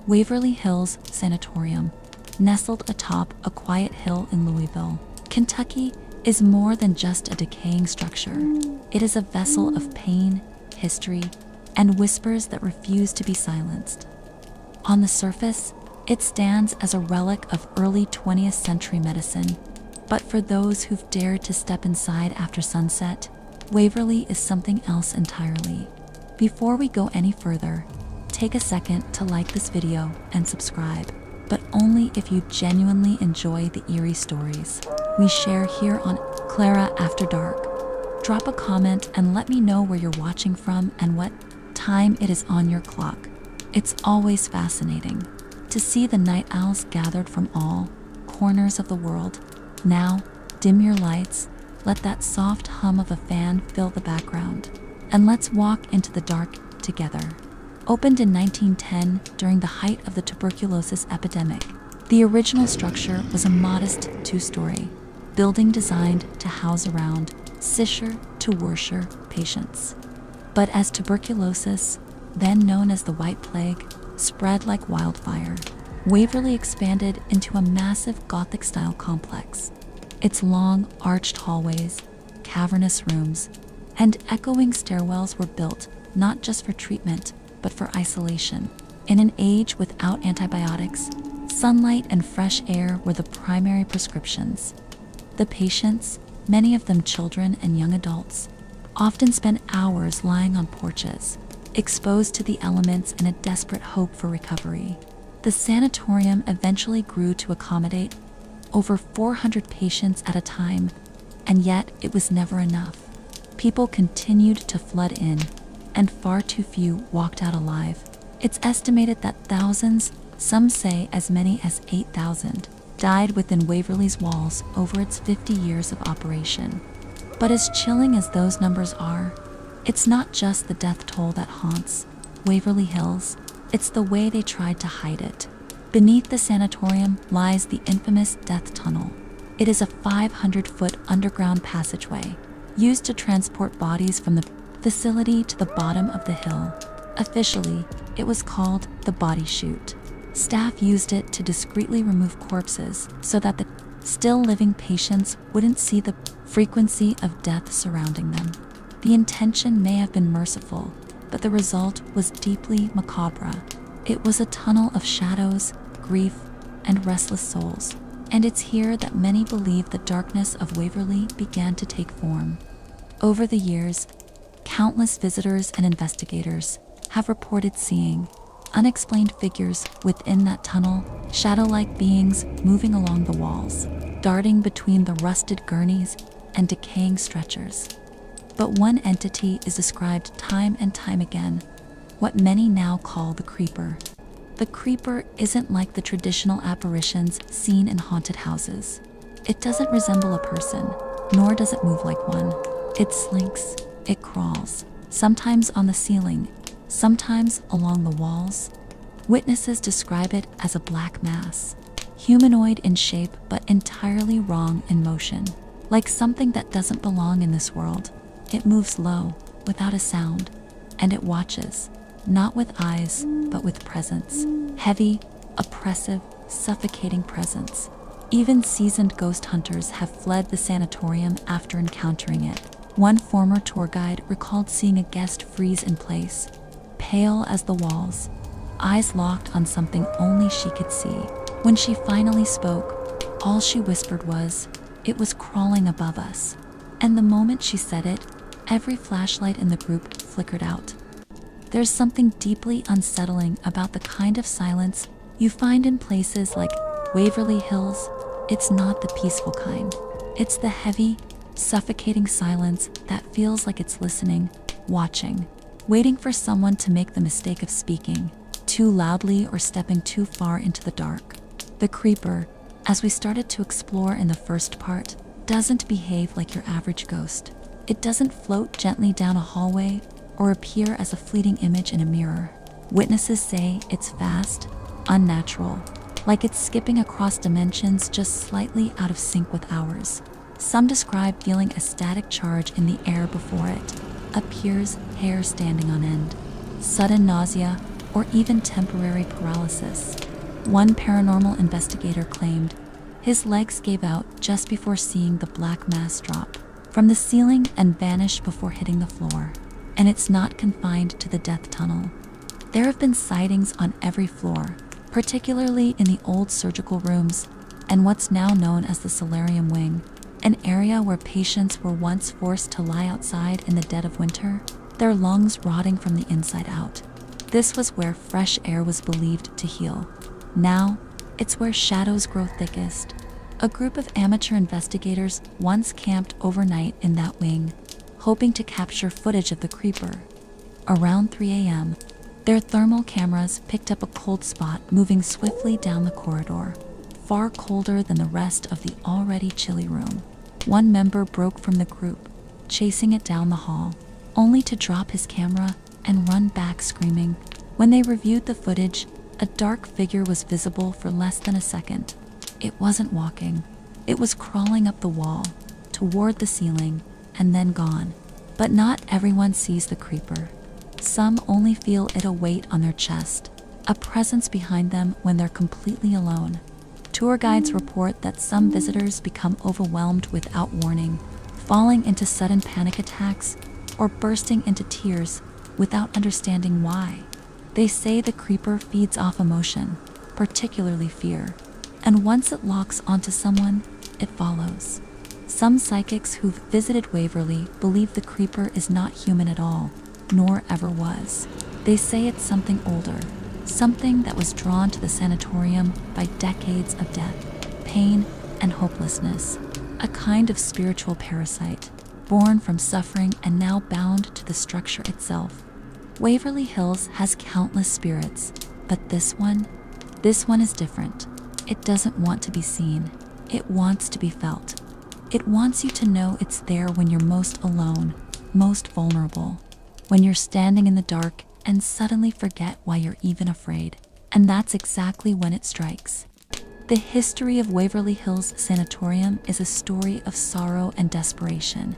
Waverly Hills Sanatorium, nestled atop a quiet hill in Louisville, Kentucky, is more than just a decaying structure. It is a vessel of pain, history, and whispers that refuse to be silenced. On the surface, it stands as a relic of early 20th century medicine, but for those who've dared to step inside after sunset, Waverly is something else entirely. Before we go any further, take a second to like this video and subscribe, but only if you genuinely enjoy the eerie stories we share here on Clara After Dark. Drop a comment and let me know where you're watching from and what time it is on your clock. It's always fascinating to see the night owls gathered from all corners of the world. Now, dim your lights, let that soft hum of a fan fill the background, and let's walk into the dark together. Opened in 1910 during the height of the tuberculosis epidemic, the original structure was a modest two-story building designed to house around 600 to 1,000 patients. But as tuberculosis, then known as the White Plague, spread like wildfire, Waverly expanded into a massive Gothic-style complex. Its long, arched hallways, cavernous rooms, and echoing stairwells were built not just for treatment, but for isolation. In an age without antibiotics, sunlight and fresh air were the primary prescriptions. The patients, many of them children and young adults, often spent hours lying on porches, exposed to the elements in a desperate hope for recovery. The sanatorium eventually grew to accommodate over 400 patients at a time, and yet it was never enough. People continued to flood in, and far too few walked out alive. It's estimated that thousands, some say as many as 8,000, died within Waverly's walls over its 50 years of operation. But as chilling as those numbers are, it's not just the death toll that haunts Waverly Hills, it's the way they tried to hide it. Beneath the sanatorium lies the infamous death tunnel. It is a 500-foot underground passageway used to transport bodies from the facility to the bottom of the hill. Officially, it was called the body chute. Staff used it to discreetly remove corpses so that the still living patients wouldn't see the frequency of death surrounding them. The intention may have been merciful, but the result was deeply macabre. It was a tunnel of shadows, grief, and restless souls. And it's here that many believe the darkness of Waverly began to take form. Over the years, countless visitors and investigators have reported seeing unexplained figures within that tunnel, shadow-like beings moving along the walls, darting between the rusted gurneys and decaying stretchers. But one entity is described time and time again, what many now call the creeper. The creeper isn't like the traditional apparitions seen in haunted houses. It doesn't resemble a person, nor does it move like one. It slinks, it crawls, sometimes on the ceiling, sometimes along the walls. Witnesses describe it as a black mass, humanoid in shape but entirely wrong in motion, like something that doesn't belong in this world. It moves low, without a sound, and it watches, not with eyes, but with presence. Heavy, oppressive, suffocating presence. Even seasoned ghost hunters have fled the sanatorium after encountering it. One former tour guide recalled seeing a guest freeze in place, pale as the walls, eyes locked on something only she could see. When she finally spoke, all she whispered was, "It was crawling above us." And the moment she said it, every flashlight in the group flickered out. There's something deeply unsettling about the kind of silence you find in places like Waverly Hills. It's not the peaceful kind. It's the heavy, suffocating silence that feels like it's listening, watching, waiting for someone to make the mistake of speaking too loudly or stepping too far into the dark. The creeper, as we started to explore in the first part, doesn't behave like your average ghost. It doesn't float gently down a hallway or appear as a fleeting image in a mirror. Witnesses say it's fast, unnatural, like it's skipping across dimensions just slightly out of sync with ours. Some describe feeling a static charge in the air before it appears, hair standing on end, sudden nausea, or even temporary paralysis. One paranormal investigator claimed his legs gave out just before seeing the black mass drop from the ceiling and vanish before hitting the floor. And it's not confined to the death tunnel. There have been sightings on every floor, particularly in the old surgical rooms and what's now known as the solarium wing, an area where patients were once forced to lie outside in the dead of winter, their lungs rotting from the inside out. This was where fresh air was believed to heal. Now, it's where shadows grow thickest. A group of amateur investigators once camped overnight in that wing, hoping to capture footage of the creeper. Around 3 a.m., their thermal cameras picked up a cold spot moving swiftly down the corridor, far colder than the rest of the already chilly room. One member broke from the group, chasing it down the hall, only to drop his camera and run back screaming. When they reviewed the footage, a dark figure was visible for less than a second. It wasn't walking. It was crawling up the wall, toward the ceiling, and then gone. But not everyone sees the creeper. Some only feel it a weight on their chest, a presence behind them when they're completely alone. Tour guides report that some visitors become overwhelmed without warning, falling into sudden panic attacks or bursting into tears without understanding why. They say the creeper feeds off emotion, particularly fear, and once it locks onto someone, it follows. Some psychics who've visited Waverly believe the creeper is not human at all, nor ever was. They say it's something older, something that was drawn to the sanatorium by decades of death, pain, and hopelessness, a kind of spiritual parasite, born from suffering and now bound to the structure itself. Waverly Hills has countless spirits, but this one is different. It doesn't want to be seen. It wants to be felt. It wants you to know it's there when you're most alone, most vulnerable, when you're standing in the dark and suddenly forget why you're even afraid. And that's exactly when it strikes. The history of Waverly Hills Sanatorium is a story of sorrow and desperation.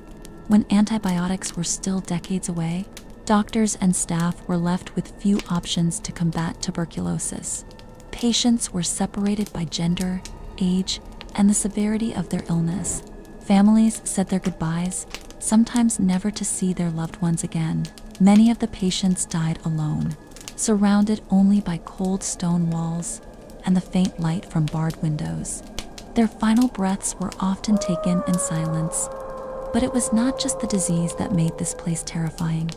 When antibiotics were still decades away, doctors and staff were left with few options to combat tuberculosis. Patients were separated by gender, age, and the severity of their illness. Families said their goodbyes, sometimes never to see their loved ones again. Many of the patients died alone, surrounded only by cold stone walls and the faint light from barred windows. Their final breaths were often taken in silence, but it was not just the disease that made this place terrifying.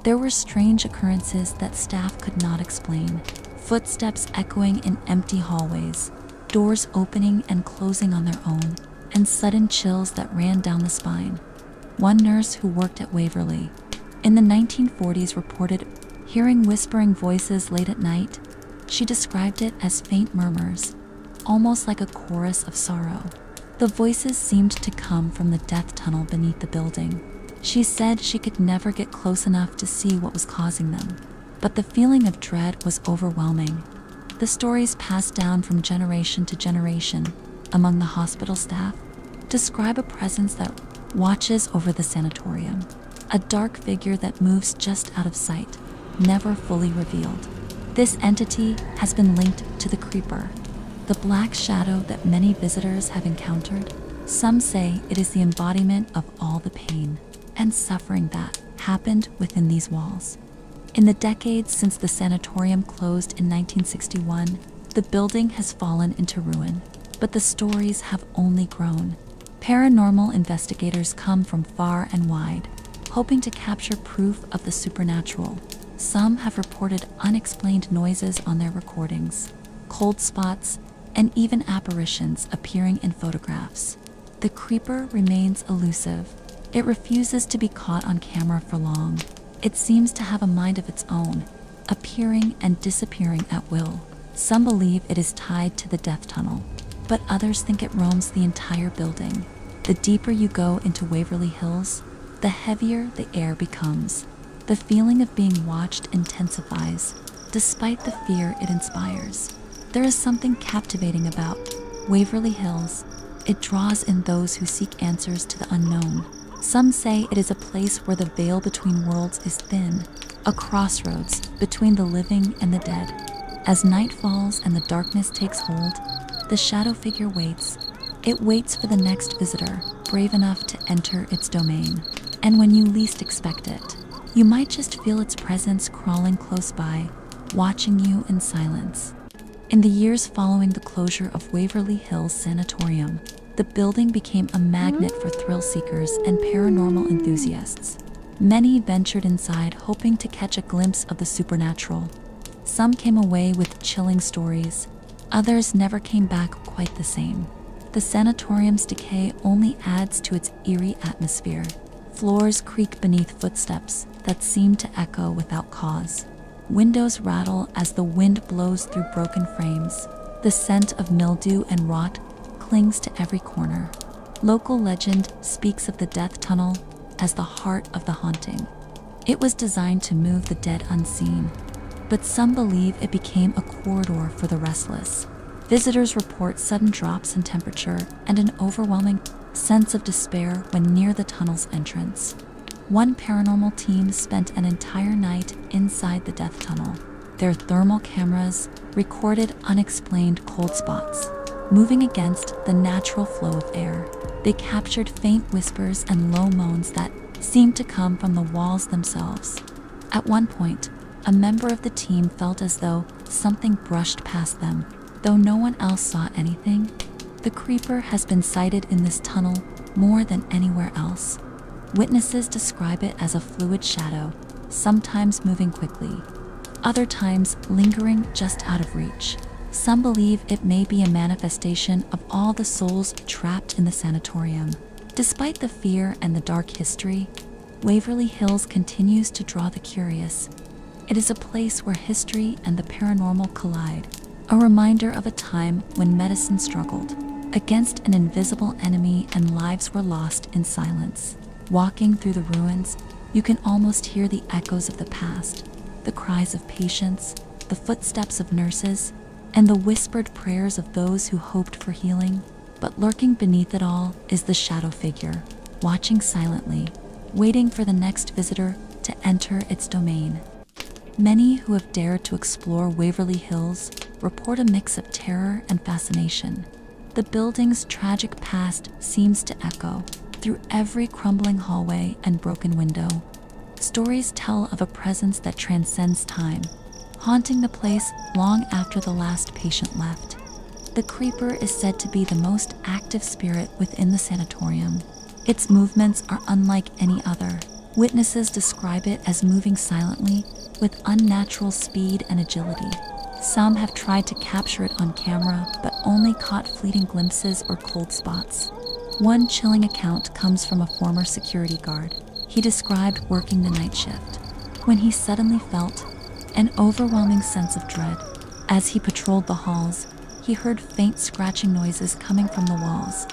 There were strange occurrences that staff could not explain. Footsteps echoing in empty hallways, doors opening and closing on their own, and sudden chills that ran down the spine. One nurse who worked at Waverly in the 1940s reported hearing whispering voices late at night. She described it as faint murmurs, almost like a chorus of sorrow. The voices seemed to come from the death tunnel beneath the building. She said she could never get close enough to see what was causing them, but the feeling of dread was overwhelming. The stories passed down from generation to generation among the hospital staff describe a presence that watches over the sanatorium, a dark figure that moves just out of sight, never fully revealed. This entity has been linked to the creeper, the black shadow that many visitors have encountered. Some say it is the embodiment of all the pain and suffering that happened within these walls. In the decades since the sanatorium closed in 1961, the building has fallen into ruin, but the stories have only grown. Paranormal investigators come from far and wide, hoping to capture proof of the supernatural. Some have reported unexplained noises on their recordings, cold spots, and even apparitions appearing in photographs. The creeper remains elusive. It refuses to be caught on camera for long. It seems to have a mind of its own, appearing and disappearing at will. Some believe it is tied to the death tunnel, but others think it roams the entire building. The deeper you go into Waverly Hills, the heavier the air becomes. The feeling of being watched intensifies, despite the fear it inspires. There is something captivating about Waverly Hills. It draws in those who seek answers to the unknown. Some say it is a place where the veil between worlds is thin, a crossroads between the living and the dead. As night falls and the darkness takes hold, the shadow figure waits. It waits for the next visitor, brave enough to enter its domain. And when you least expect it, you might just feel its presence crawling close by, watching you in silence. In the years following the closure of Waverly Hills Sanatorium, the building became a magnet for thrill seekers and paranormal enthusiasts. Many ventured inside hoping to catch a glimpse of the supernatural. Some came away with chilling stories. Others never came back quite the same. The sanatorium's decay only adds to its eerie atmosphere. Floors creak beneath footsteps that seem to echo without cause. Windows rattle as the wind blows through broken frames. The scent of mildew and rot clings to every corner. Local legend speaks of the death tunnel as the heart of the haunting. It was designed to move the dead unseen, but some believe it became a corridor for the restless. Visitors report sudden drops in temperature and an overwhelming sense of despair when near the tunnel's entrance. One paranormal team spent an entire night inside the death tunnel. Their thermal cameras recorded unexplained cold spots, moving against the natural flow of air. They captured faint whispers and low moans that seemed to come from the walls themselves. At one point, a member of the team felt as though something brushed past them. Though no one else saw anything, the creeper has been sighted in this tunnel more than anywhere else. Witnesses describe it as a fluid shadow, sometimes moving quickly, other times lingering just out of reach. Some believe it may be a manifestation of all the souls trapped in the sanatorium. Despite the fear and the dark history, Waverly Hills continues to draw the curious. It is a place where history and the paranormal collide, a reminder of a time when medicine struggled against an invisible enemy and lives were lost in silence. Walking through the ruins, you can almost hear the echoes of the past, the cries of patients, the footsteps of nurses, and the whispered prayers of those who hoped for healing. But lurking beneath it all is the shadow figure, watching silently, waiting for the next visitor to enter its domain. Many who have dared to explore Waverly Hills report a mix of terror and fascination. The building's tragic past seems to echo through every crumbling hallway and broken window. Stories tell of a presence that transcends time, haunting the place long after the last patient left. The creeper is said to be the most active spirit within the sanatorium. Its movements are unlike any other. Witnesses describe it as moving silently with unnatural speed and agility. Some have tried to capture it on camera, but only caught fleeting glimpses or cold spots. One chilling account comes from a former security guard. He described working the night shift when he suddenly felt an overwhelming sense of dread. As he patrolled the halls, he heard faint scratching noises coming from the walls.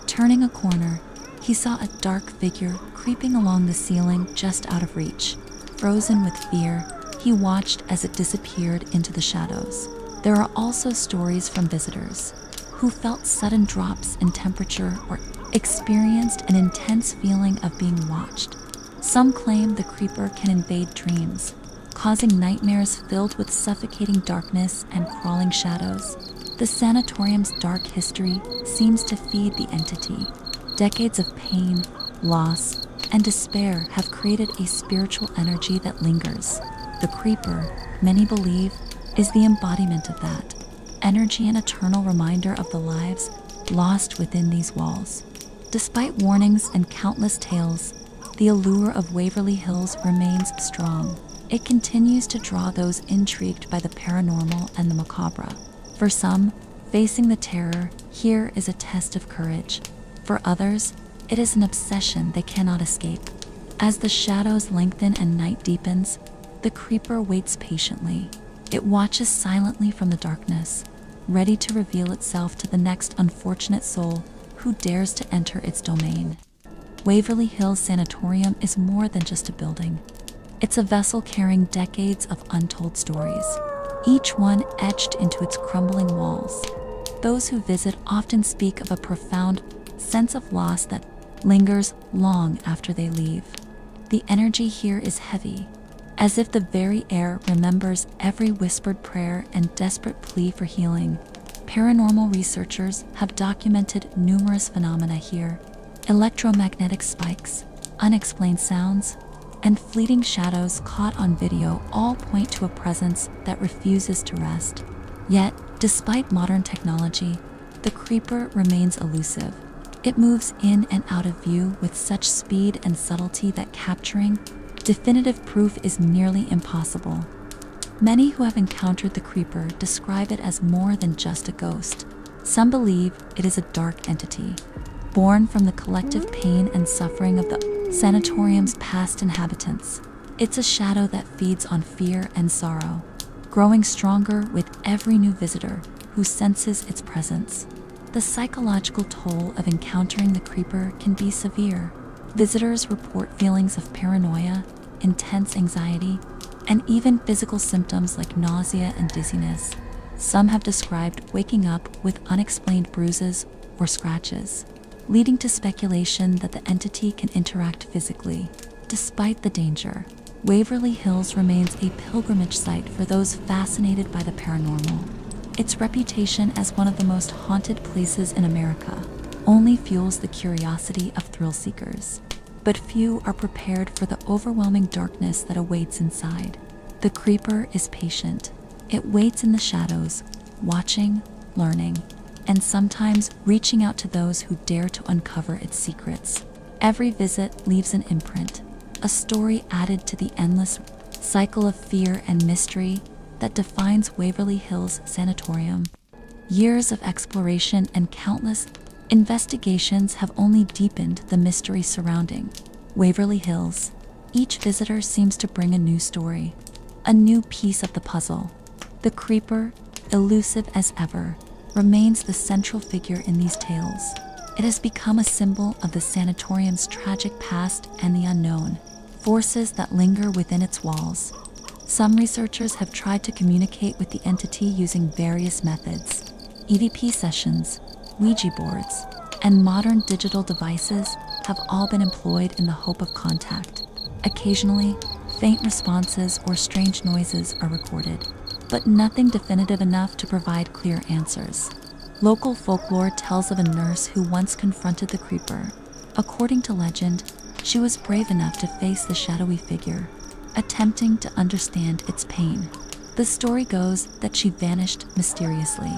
Turning a corner, he saw a dark figure creeping along the ceiling just out of reach. Frozen with fear, he watched as it disappeared into the shadows. There are also stories from visitors who felt sudden drops in temperature or experienced an intense feeling of being watched. Some claim the creeper can invade dreams, causing nightmares filled with suffocating darkness and crawling shadows. The sanatorium's dark history seems to feed the entity. Decades of pain, loss, and despair have created a spiritual energy that lingers. The creeper, many believe, is the embodiment of that energy, an eternal reminder of the lives lost within these walls. Despite warnings and countless tales, the allure of Waverly Hills remains strong. It continues to draw those intrigued by the paranormal and the macabre. For some, facing the terror here is a test of courage. For others, it is an obsession they cannot escape. As the shadows lengthen and night deepens, the creeper waits patiently. It watches silently from the darkness, ready to reveal itself to the next unfortunate soul who dares to enter its domain. Waverly Hills Sanatorium is more than just a building. It's a vessel carrying decades of untold stories, each one etched into its crumbling walls. Those who visit often speak of a profound sense of loss that lingers long after they leave. The energy here is heavy, as if the very air remembers every whispered prayer and desperate plea for healing. Paranormal researchers have documented numerous phenomena here: electromagnetic spikes, unexplained sounds, and fleeting shadows caught on video all point to a presence that refuses to rest. Yet, despite modern technology, the creeper remains elusive. It moves in and out of view with such speed and subtlety that capturing definitive proof is nearly impossible. Many who have encountered the creeper describe it as more than just a ghost. Some believe it is a dark entity, born from the collective pain and suffering of the sanatorium's past inhabitants. It's a shadow that feeds on fear and sorrow, growing stronger with every new visitor who senses its presence. The psychological toll of encountering the creeper can be severe. Visitors report feelings of paranoia, intense anxiety, and even physical symptoms like nausea and dizziness. Some have described waking up with unexplained bruises or scratches, leading to speculation that the entity can interact physically. Despite the danger, Waverly Hills remains a pilgrimage site for those fascinated by the paranormal. Its reputation as one of the most haunted places in America only fuels the curiosity of thrill seekers. But few are prepared for the overwhelming darkness that awaits inside. The creeper is patient. It waits in the shadows, watching, learning, and sometimes reaching out to those who dare to uncover its secrets. Every visit leaves an imprint, a story added to the endless cycle of fear and mystery that defines Waverly Hills Sanatorium. Years of exploration and countless investigations have only deepened the mystery surrounding Waverly Hills. Each visitor seems to bring a new story, a new piece of the puzzle. The creeper, elusive as ever, remains the central figure in these tales. It has become a symbol of the sanatorium's tragic past and the unknown forces that linger within its walls. Some researchers have tried to communicate with the entity using various methods. EVP sessions, Ouija boards, and modern digital devices have all been employed in the hope of contact. Occasionally, faint responses or strange noises are recorded, but nothing definitive enough to provide clear answers. Local folklore tells of a nurse who once confronted the creeper. According to legend, she was brave enough to face the shadowy figure, attempting to understand its pain. The story goes that she vanished mysteriously,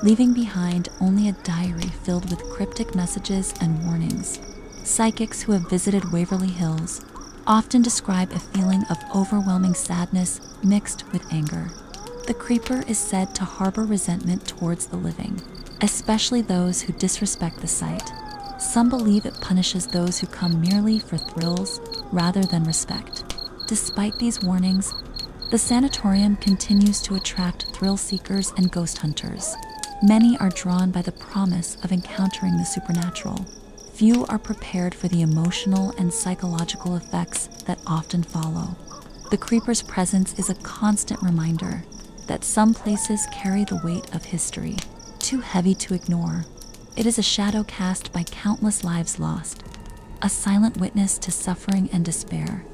leaving behind only a diary filled with cryptic messages and warnings. Psychics who have visited Waverly Hills often describe a feeling of overwhelming sadness mixed with anger. The creeper is said to harbor resentment towards the living, especially those who disrespect the site. Some believe it punishes those who come merely for thrills rather than respect. Despite these warnings, the sanatorium continues to attract thrill seekers and ghost hunters. Many are drawn by the promise of encountering the supernatural. Few are prepared for the emotional and psychological effects that often follow. The creeper's presence is a constant reminder that some places carry the weight of history, too heavy to ignore. It is a shadow cast by countless lives lost, a silent witness to suffering and despair.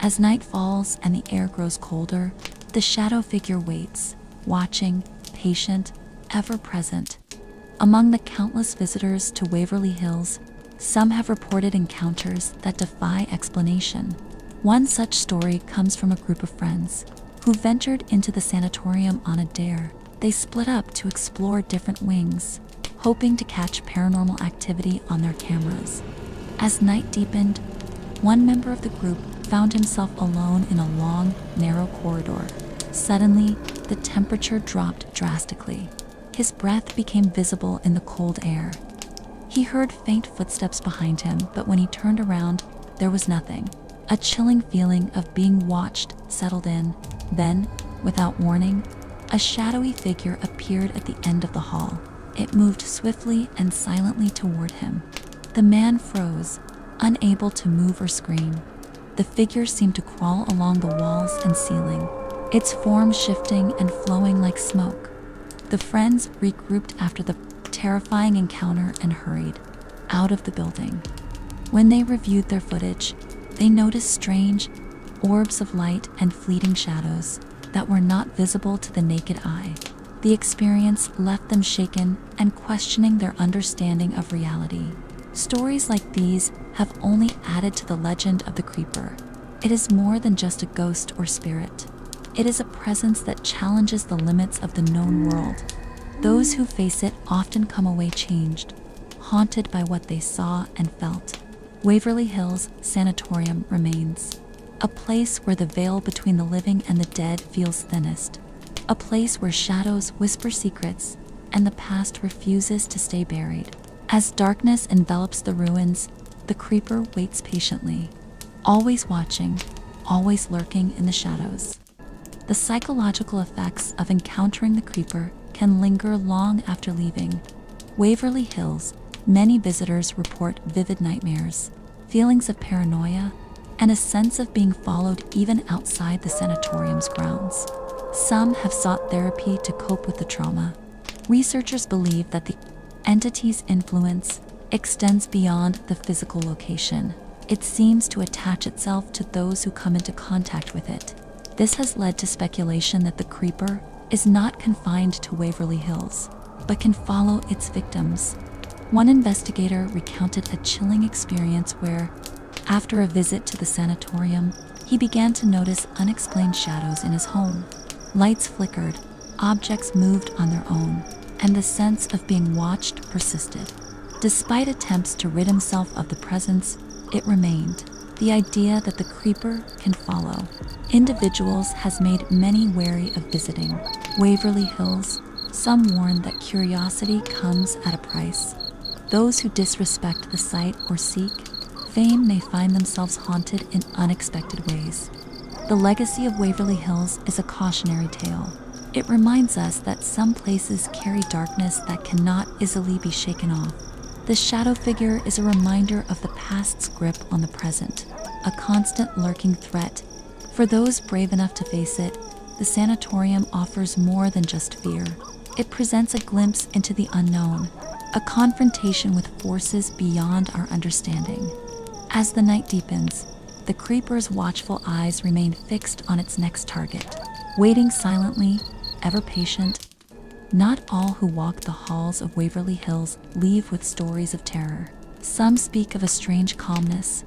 As night falls and the air grows colder, the shadow figure waits, watching, patient, ever present. Among the countless visitors to Waverly Hills, some have reported encounters that defy explanation. One such story comes from a group of friends who ventured into the sanatorium on a dare. They split up to explore different wings, hoping to catch paranormal activity on their cameras. As night deepened, one member of the group found himself alone in a long, narrow corridor. Suddenly, the temperature dropped drastically. His breath became visible in the cold air. He heard faint footsteps behind him, but when he turned around, there was nothing. A chilling feeling of being watched settled in. Then, without warning, a shadowy figure appeared at the end of the hall. It moved swiftly and silently toward him. The man froze, unable to move or scream. The figure seemed to crawl along the walls and ceiling, its form shifting and flowing like smoke. The friends regrouped after the terrifying encounter and hurried out of the building. When they reviewed their footage, they noticed strange, orbs of light and fleeting shadows that were not visible to the naked eye. The experience left them shaken and questioning their understanding of reality. Stories like these have only added to the legend of the creeper. It is more than just a ghost or spirit. It is a presence that challenges the limits of the known world. Those who face it often come away changed, haunted by what they saw and felt. Waverly Hills Sanatorium remains a place where the veil between the living and the dead feels thinnest, a place where shadows whisper secrets and the past refuses to stay buried. As darkness envelops the ruins, the creeper waits patiently, always watching, always lurking in the shadows. The psychological effects of encountering the creeper can linger long after leaving. Waverly Hills, many visitors report vivid nightmares, feelings of paranoia, and a sense of being followed even outside the sanatorium's grounds. Some have sought therapy to cope with the trauma. Researchers believe that the entity's influence extends beyond the physical location. It seems to attach itself to those who come into contact with it. This has led to speculation that the creeper is not confined to Waverly Hills, but can follow its victims. One investigator recounted a chilling experience where, after a visit to the sanatorium, he began to notice unexplained shadows in his home. Lights flickered, objects moved on their own, and the sense of being watched persisted. Despite attempts to rid himself of the presence, it remained. The idea that the creeper can follow individuals has made many wary of visiting Waverly Hills. Some warn that curiosity comes at a price. Those who disrespect the site or seek fame may find themselves haunted in unexpected ways. The legacy of Waverly Hills is a cautionary tale. It reminds us that some places carry darkness that cannot easily be shaken off. The shadow figure is a reminder of the past's grip on the present, a constant lurking threat. For those brave enough to face it, the sanatorium offers more than just fear. It presents a glimpse into the unknown, a confrontation with forces beyond our understanding. As the night deepens, the creeper's watchful eyes remain fixed on its next target, waiting silently, ever patient. Not all who walk the halls of Waverly Hills leave with stories of terror. Some speak of a strange calmness,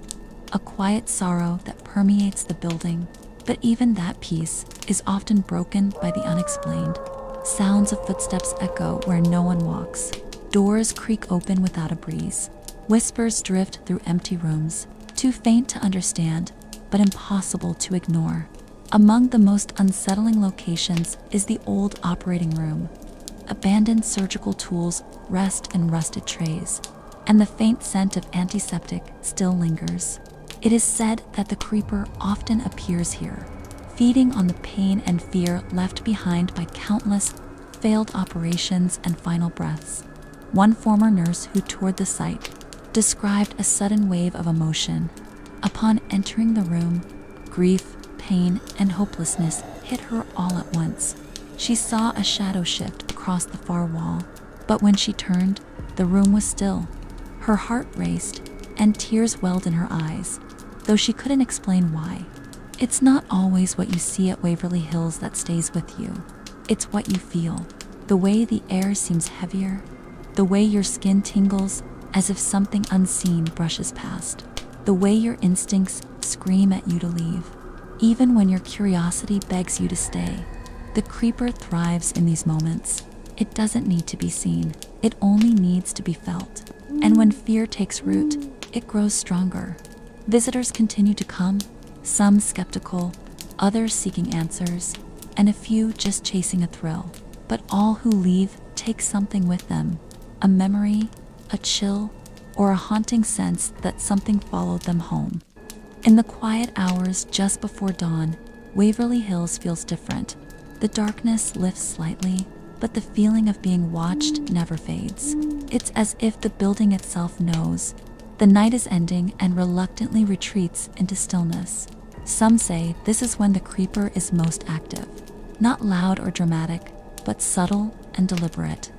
a quiet sorrow that permeates the building, but even that peace is often broken by the unexplained. Sounds of footsteps echo where no one walks. Doors creak open without a breeze. Whispers drift through empty rooms, too faint to understand, but impossible to ignore. Among the most unsettling locations is the old operating room. Abandoned surgical tools rest in rusted trays, and the faint scent of antiseptic still lingers. It is said that the creeper often appears here, feeding on the pain and fear left behind by countless failed operations and final breaths. One former nurse who toured the site described a sudden wave of emotion. Upon entering the room, grief, pain, and hopelessness hit her all at once. She saw a shadow shift across the far wall, but when she turned, the room was still. Her heart raced, and tears welled in her eyes, though she couldn't explain why. It's not always what you see at Waverly Hills that stays with you. It's what you feel. The way the air seems heavier, the way your skin tingles as if something unseen brushes past, the way your instincts scream at you to leave, even when your curiosity begs you to stay. The creeper thrives in these moments. It doesn't need to be seen. It only needs to be felt. And when fear takes root, it grows stronger. Visitors continue to come, some skeptical, others seeking answers, and a few just chasing a thrill. But all who leave take something with them, a memory, a chill, or a haunting sense that something followed them home. In the quiet hours just before dawn, Waverly Hills feels different. The darkness lifts slightly, but the feeling of being watched never fades. It's as if the building itself knows the night is ending and reluctantly retreats into stillness. Some say this is when the creeper is most active. Not loud or dramatic, but subtle and deliberate.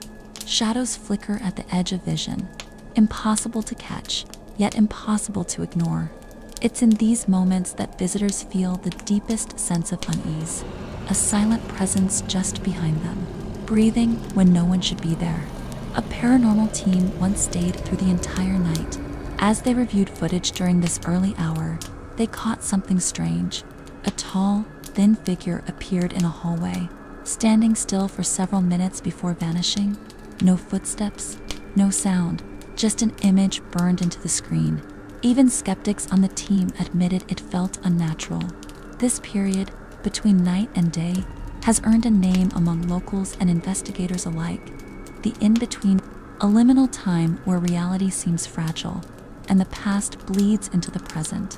Shadows flicker at the edge of vision, impossible to catch, yet impossible to ignore. It's in these moments that visitors feel the deepest sense of unease, a silent presence just behind them, breathing when no one should be there. A paranormal team once stayed through the entire night. As they reviewed footage during this early hour, they caught something strange. A tall, thin figure appeared in a hallway, standing still for several minutes before vanishing. No footsteps, no sound, just an image burned into the screen. Even skeptics on the team admitted it felt unnatural. This period, between night and day, has earned a name among locals and investigators alike. The in-between, a liminal time where reality seems fragile and the past bleeds into the present.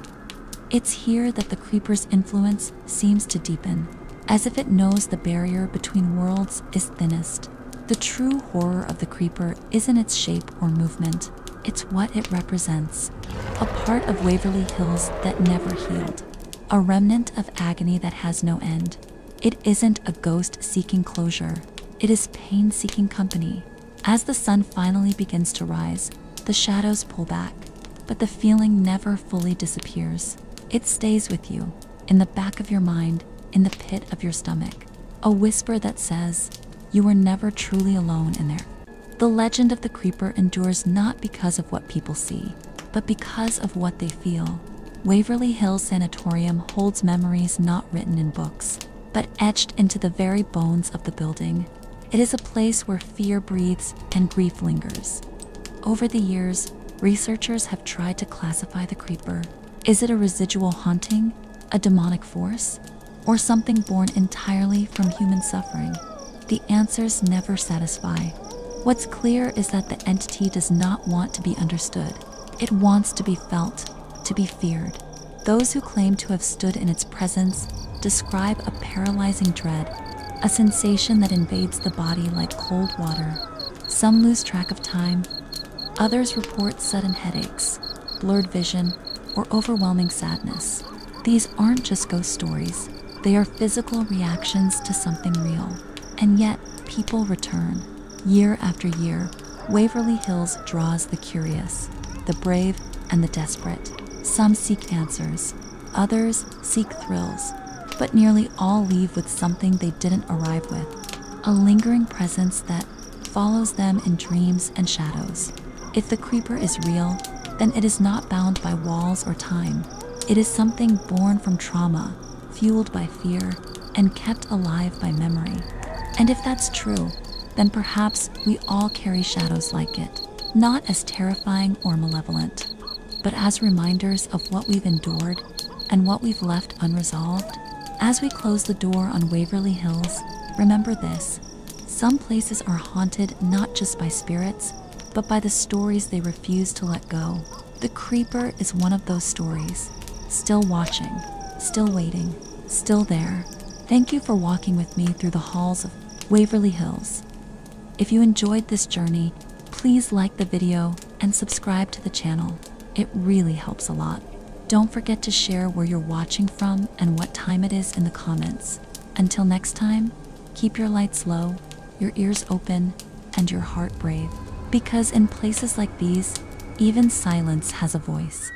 It's here that the creeper's influence seems to deepen, as if it knows the barrier between worlds is thinnest. The true horror of the creeper isn't its shape or movement, it's what it represents. A part of Waverly Hills that never healed. A remnant of agony that has no end. It isn't a ghost seeking closure, it is pain seeking company. As the sun finally begins to rise, the shadows pull back, but the feeling never fully disappears. It stays with you, in the back of your mind, in the pit of your stomach. A whisper that says, you were never truly alone in there. The legend of the creeper endures not because of what people see, but because of what they feel. Waverly Hills Sanatorium holds memories not written in books, but etched into the very bones of the building. It is a place where fear breathes and grief lingers. Over the years, researchers have tried to classify the creeper. Is it a residual haunting, a demonic force, or something born entirely from human suffering? The answers never satisfy. What's clear is that the entity does not want to be understood. It wants to be felt, to be feared. Those who claim to have stood in its presence describe a paralyzing dread, a sensation that invades the body like cold water. Some lose track of time. Others report sudden headaches, blurred vision, or overwhelming sadness. These aren't just ghost stories. They are physical reactions to something real. And yet, people return. Year after year, Waverly Hills draws the curious, the brave, and the desperate. Some seek answers, others seek thrills, but nearly all leave with something they didn't arrive with. A lingering presence that follows them in dreams and shadows. If the creeper is real, then it is not bound by walls or time. It is something born from trauma, fueled by fear, and kept alive by memory. And if that's true, then perhaps we all carry shadows like it, not as terrifying or malevolent, but as reminders of what we've endured and what we've left unresolved. As we close the door on Waverly Hills, remember this: some places are haunted not just by spirits, but by the stories they refuse to let go. The creeper is one of those stories, still watching, still waiting, still there. Thank you for walking with me through the halls of Waverly Hills. If you enjoyed this journey, please like the video and subscribe to the channel. It really helps a lot. Don't forget to share where you're watching from and what time it is in the comments. Until next time, keep your lights low, your ears open, and your heart brave. Because in places like these, even silence has a voice.